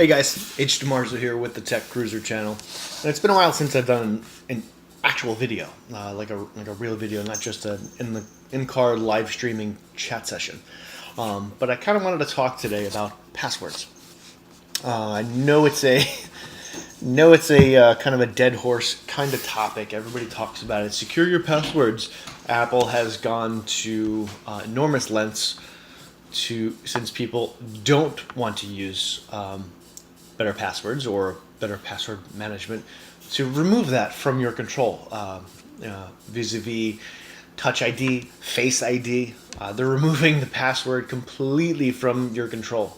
Hey guys, H. DeMarzo here with the Tech Cruiser channel, and it's been a while since I've done an actual video, like a real video, not just a in-car live streaming chat session. But I kind of wanted to talk today about passwords. I know it's a kind of a dead horse kind of topic. Everybody talks about it. Secure your passwords. Apple has gone to enormous lengths since people don't want to use better passwords or better password management, to remove that from your control, vis-a-vis Touch ID, Face ID. They're removing the password completely from your control.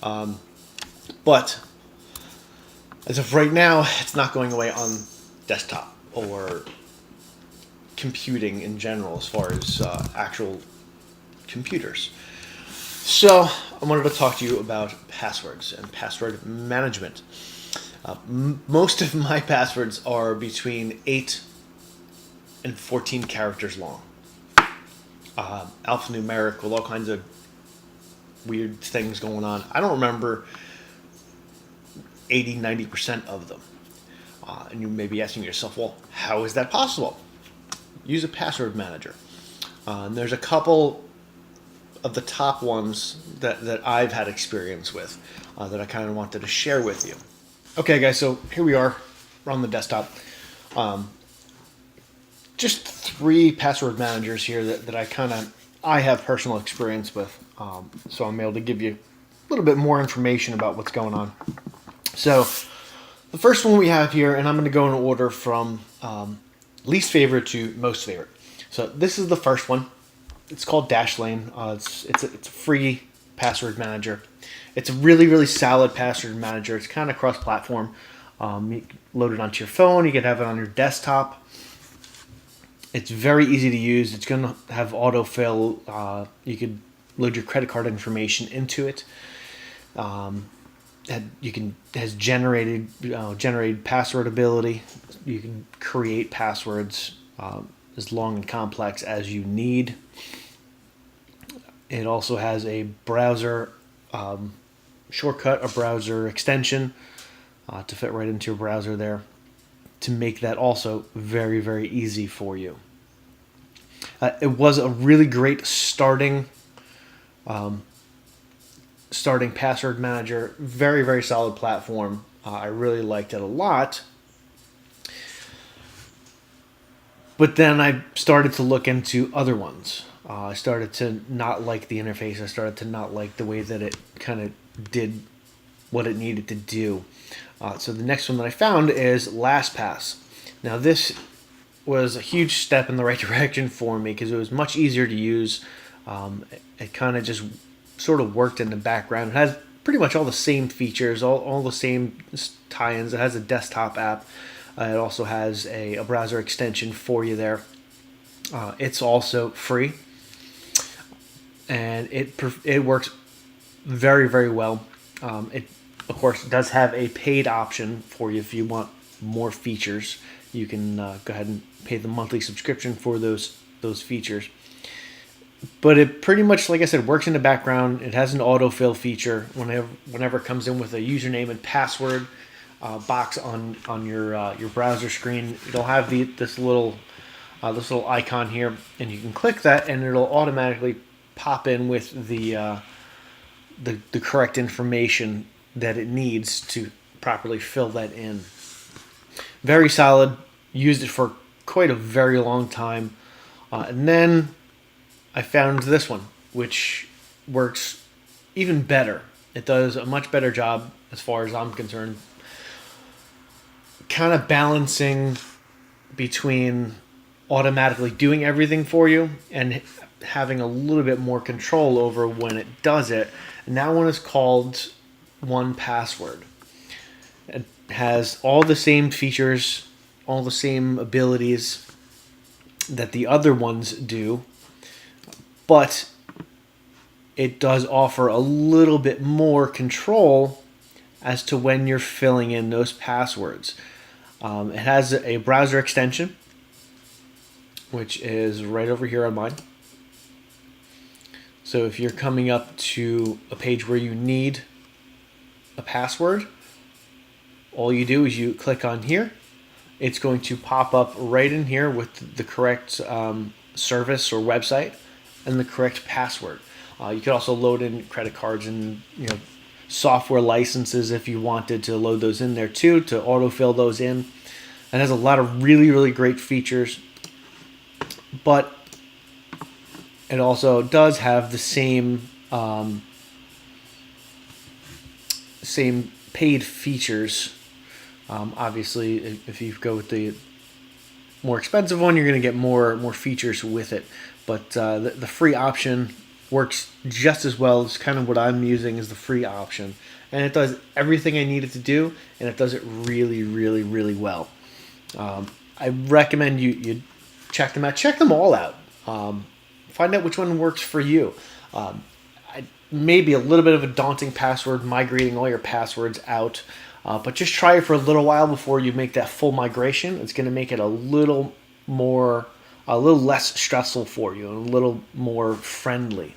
But as of right now, it's not going away on desktop or computing in general, as far as actual computers. So I wanted to talk to you about passwords and password management. Most of my passwords are between 8 and 14 characters long. Alphanumeric with all kinds of weird things going on. I don't remember 80-90% of them. And you may be asking yourself, well, how is that possible? Use a password manager. And there's a couple of the top ones that I've had experience with that I kind of wanted to share with you. Okay, guys, so here we are. We're on the desktop. Just 3 password managers here that I have personal experience with. So I'm able to give you a little bit more information about what's going on. So the first one we have here, and I'm going to go in order from least favorite to most favorite. So this is the first one. It's called Dashlane. It's a free password manager. It's a really solid password manager. It's kind of cross-platform. You can load it onto your phone. You can have it on your desktop. It's very easy to use. It's going to have autofill. You could load your credit card information into it. Has generated password ability. You can create passwords as long and complex as you need. It also has a browser shortcut, a browser extension to fit right into your browser there, to make that also very easy for you. It was a really great starting password manager. Very solid platform. I really liked it a lot. But then I started to look into other ones. I started to not like the interface. I started to not like the way that it kind of did what it needed to do. So the next one that I found is LastPass. Now this was a huge step in the right direction for me because it was much easier to use. It kind of just sort of worked in the background. It has pretty much all the same features, all the same tie-ins. It has a desktop app. It also has a browser extension for you there. It's also free, and it works very well. It of course does have a paid option for you if you want more features. You can go ahead and pay the monthly subscription for those features. But it pretty much, like I said, works in the background. It has an autofill feature whenever it comes in with a username and password box on your browser screen. It'll have this little icon here, and you can click that, and it'll automatically pop in with the correct information that it needs to properly fill that in. Very solid. Used it for quite a very long time, and then I found this one, which works even better. It does a much better job, as far as I'm concerned, kind of balancing between automatically doing everything for you and having a little bit more control over when it does it. And that one is called OnePassword. It has all the same features, all the same abilities that the other ones do, but it does offer a little bit more control as to when you're filling in those passwords. It has a browser extension, which is right over here on mine. So if you're coming up to a page where you need a password, all you do is you click on here. It's going to pop up right in here with the correct service or website and the correct password. You could also load in credit cards and software licenses if you wanted to load those in there too, to autofill those in. It has a lot of really, really great features, but it also does have the same same paid features. Obviously, if you go with the more expensive one, you're going to get more features with it. But the free option works just as well. It's kind of what I'm using is the free option, and it does everything I need it to do, and it does it really, really, really well. I recommend you check them out. Check them all out. Find out which one works for you. Maybe a little bit of a daunting password, migrating all your passwords out, but just try it for a little while before you make that full migration. It's going to make it a little less stressful for you, and a little more friendly.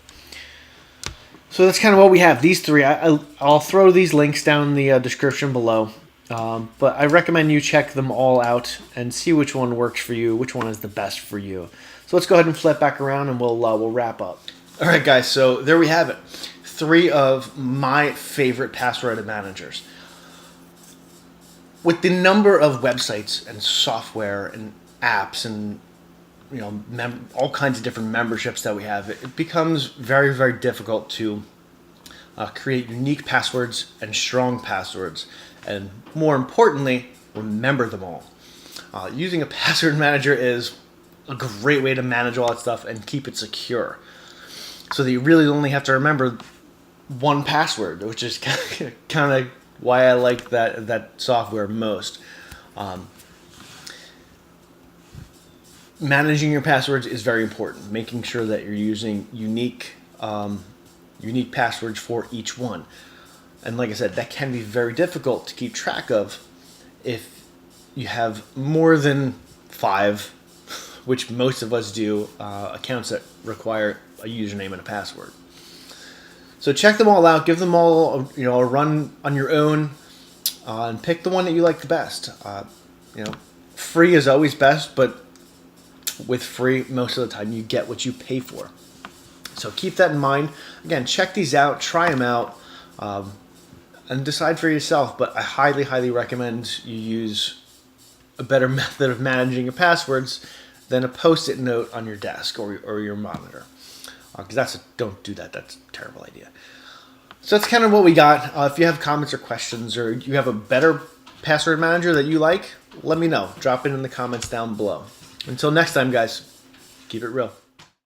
So that's kind of what we have. These three, I'll throw these links down in the description below. But I recommend you check them all out and see which one works for you, which one is the best for you. So let's go ahead and flip back around and we'll wrap up. All right, guys. So there we have it. 3 of my favorite password managers. With the number of websites and software and apps and all kinds of different memberships that we have, it becomes very, very difficult to create unique passwords and strong passwords, and more importantly, remember them all. Using a password manager is a great way to manage all that stuff and keep it secure, so that you really only have to remember one password, which is kind of why I like that software most. Managing your passwords is very important. Making sure that you're using unique passwords for each one. And like I said, that can be very difficult to keep track of if you have more than 5, which most of us do, accounts that require a username and a password. So check them all out. Give them all a run on your own, and pick the one that you like the best. Free is always best, but with free, most of the time you get what you pay for. So keep that in mind. Again, check these out, try them out, and decide for yourself. But I highly, highly recommend you use a better method of managing your passwords than a Post-it note on your desk or your monitor. Because don't do that. That's a terrible idea. So that's kind of what we got. If you have comments or questions, or you have a better password manager that you like, let me know. Drop it in the comments down below. Until next time, guys, keep it real.